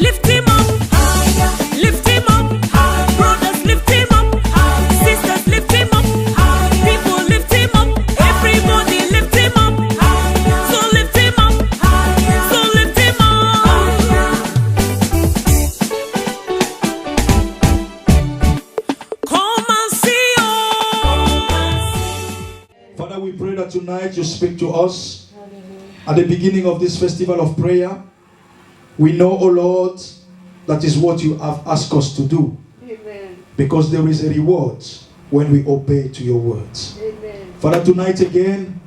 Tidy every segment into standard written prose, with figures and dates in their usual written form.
Lift him up, higher. Lift him up, higher. Brothers, lift him up, higher. Sisters, lift him up, higher. People, lift him up. Everybody, lift him up, higher. So lift him up, higher. So lift him up, higher. Come and see, oh. Father, we pray that tonight you speak to us at the beginning of this festival of prayer. We know, O Lord, that is what you have asked us to do. Amen. Because there is a reward when we obey to your words. Amen. Father, tonight again,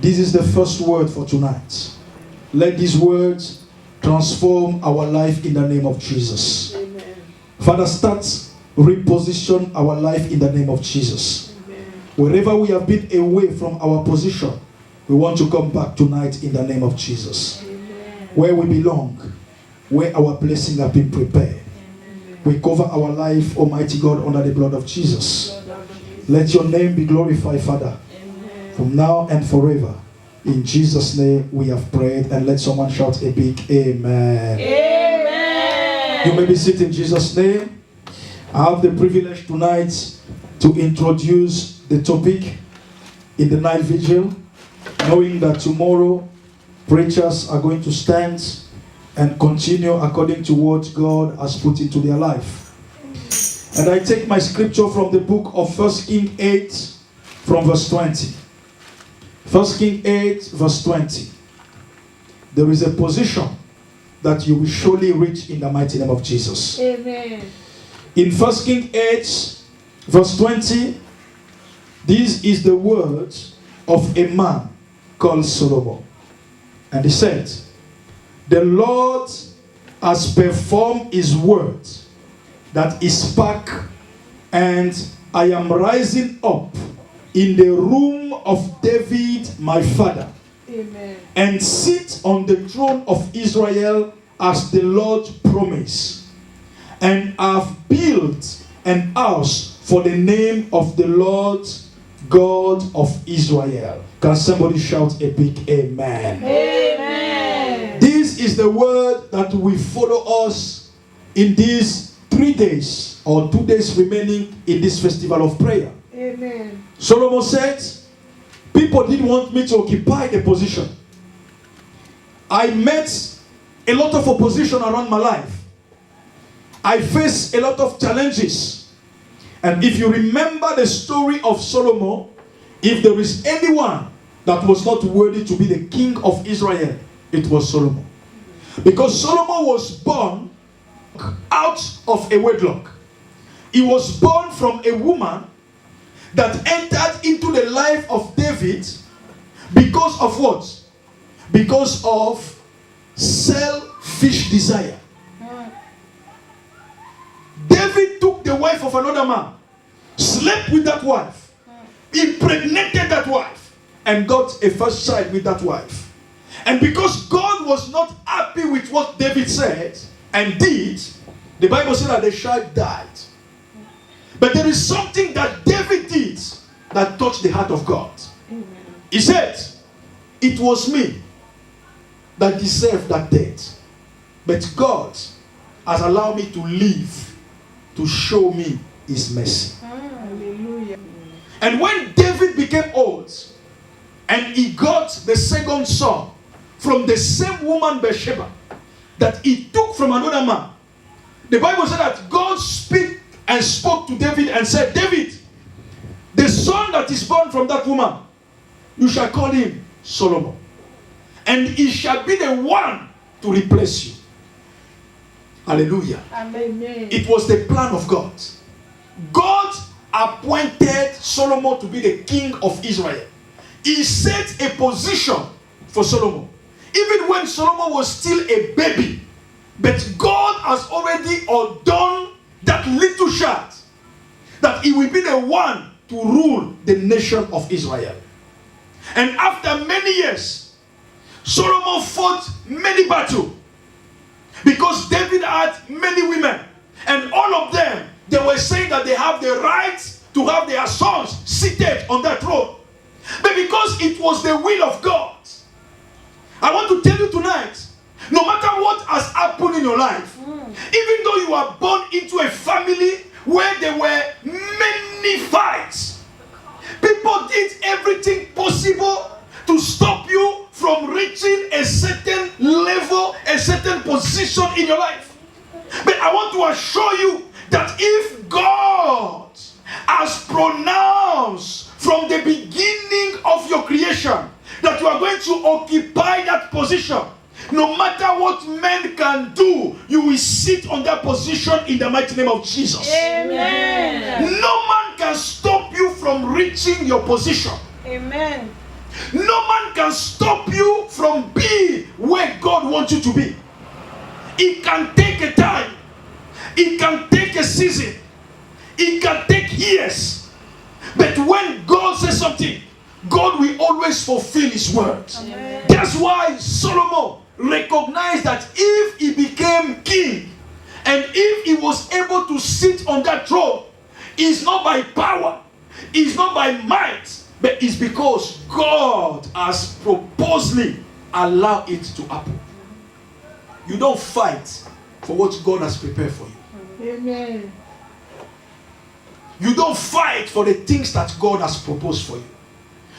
this is the first word for tonight. Let these words transform our life in the name of Jesus. Amen. Father, start reposition our life in the name of Jesus. Amen. Wherever we have been away from our position, we want to come back tonight in the name of Jesus. Amen. Where we belong, where our blessing have been prepared. Amen. We cover our life, Almighty God, under the blood of Jesus. Lord of Jesus. Let your name be glorified, Father, Amen. from now and forever. In Jesus' name we have prayed, and let someone shout a big amen. Amen. You may be seated in Jesus' name. I have the privilege tonight to introduce the topic in the night vigil, knowing that tomorrow preachers are going to stand and continue according to what God has put into their life. And I take my scripture from the book of 1 Kings 8 from verse 20. 1 Kings 8 verse 20. There is a position that you will surely reach in the mighty name of Jesus. Amen. In 1 Kings 8 verse 20, this is the word of a man called Solomon. And he said, the Lord has performed his word that he spake, and I am rising up in the room of David my father, Amen. and sit on the throne of Israel as the Lord promised, and have built an house for the name of the Lord God of Israel. Can somebody shout a big amen? Amen. This is the word that will follow us in these 3 days or 2 days remaining in this festival of prayer. Amen. Solomon said, people didn't want me to occupy the position. I met a lot of opposition around my life. I faced a lot of challenges. And if you remember the story of Solomon, if there is anyone that was not worthy to be the king of Israel, it was Solomon. Because Solomon was born out of a wedlock. He was born from a woman that entered into the life of David because of what? Because of selfish desire. David took the wife of another man, slept with that wife, impregnated that wife, and got a first child with that wife. And because God was not happy with what David said and did, the Bible said that the child died. But there is something that David did that touched the heart of God. Amen. He said, it was me that deserved that death, but God has allowed me to live to show me his mercy. Hallelujah. And when David became old and he got the second son from the same woman Bathsheba that he took from another man, the Bible said that God spoke to David and said, David, the son that is born from that woman, you shall call him Solomon, and he shall be the one to replace you. Hallelujah. Amen. It was the plan of God. God appointed Solomon to be the king of Israel. He set a position for Solomon. Even when Solomon was still a baby, but God has already ordained that little child that he will be the one to rule the nation of Israel. And after many years, Solomon fought many battles because David had many women, and all of them, they were saying that they have the right to have their sons seated on that throne. But because it was the will of God, I want to tell you tonight, no matter what has happened in your life, Even though you are born into a family where there were many fights, people did everything possible to stop you from reaching a certain level, a certain position in your life. But I want to assure you that if God has pronounced from the beginning of your creation that you are going to occupy that position, no matter what men can do, you will sit on that position in the mighty name of Jesus. Amen. No man can stop you from reaching your position. Amen. No man can stop you from being where God wants you to be. It can take a time. It can take a season. It can take years. But when God says something, God will always fulfill his word. Amen. That's why Solomon recognized that if he became king and if he was able to sit on that throne, it's not by power, it's not by might, but it's because God has purposely allowed it to happen. You don't fight for what God has prepared for you. Amen. You don't fight for the things that God has proposed for you.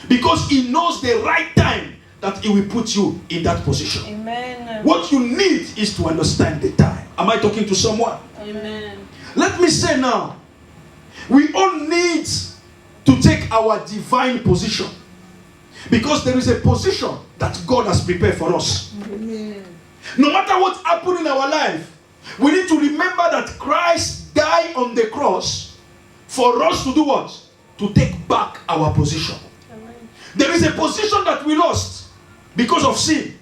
Because he knows the right time that he will put you in that position. Amen. What you need is to understand the time. Am I talking to someone? Amen. Let me say now, we all need to take our divine position. Because there is a position that God has prepared for us. Amen. No matter what happened in our life, we need to remember that Christ died on the cross for us to do what? To take back our position. There is a position that we lost because of sin.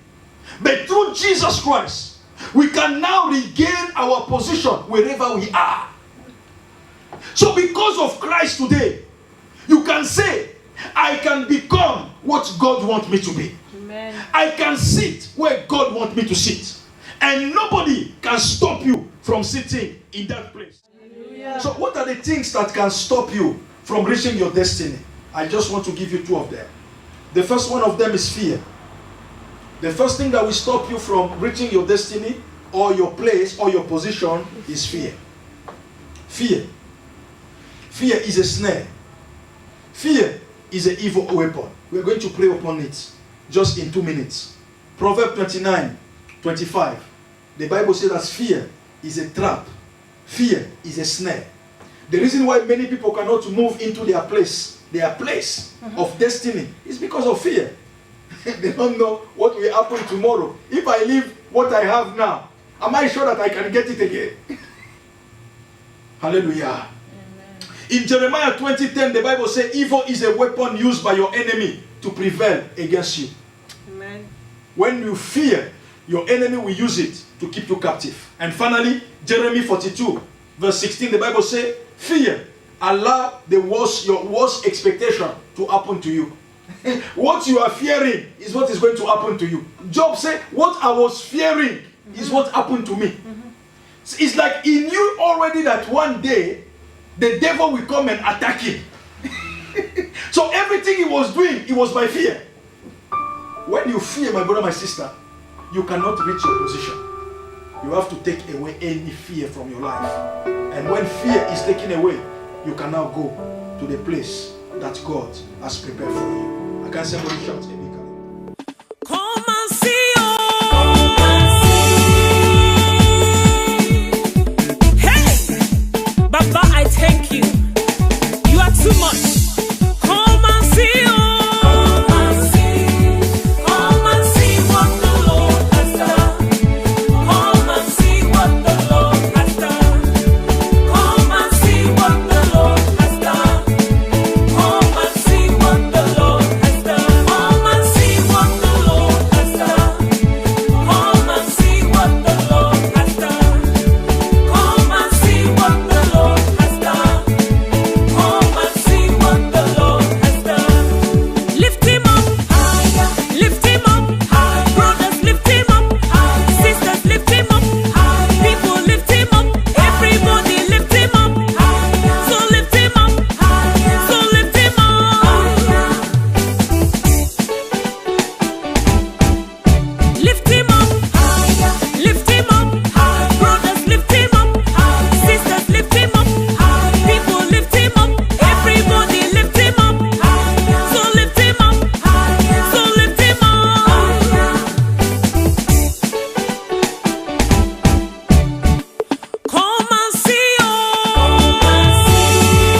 But through Jesus Christ, we can now regain our position wherever we are. So because of Christ today, you can say, I can become what God wants me to be. Amen. I can sit where God wants me to sit. And nobody can stop you from sitting in that place. Hallelujah. So what are the things that can stop you from reaching your destiny? I just want to give you two of them. The first one of them is fear. The first thing that will stop you from reaching your destiny or your place or your position is fear. Fear. Fear is a snare. Fear is an evil weapon. We're going to pray upon it just in 2 minutes. Proverbs 29:25. The Bible says that fear is a trap. Fear is a snare. The reason why many people cannot move into their place of destiny is because of fear. They don't know what will happen tomorrow. If I leave what I have now, am I sure that I can get it again? Hallelujah. Amen. In Jeremiah 20:10, the Bible says, evil is a weapon used by your enemy to prevail against you. Amen. When you fear, your enemy will use it to keep you captive. And finally, Jeremiah 42:16, the Bible says, fear, allow your worst expectation to happen to you. What you are fearing is what is going to happen to you. Job said, what I was fearing is what happened to me. It's like he knew already that one day the devil will come and attack him. So everything he was doing, it was by fear. When you fear, my brother, my sister, you cannot reach your position. You have to take away any fear from your life. And when fear is taken away, you can now go to the place that God has prepared for you. I can say, shout.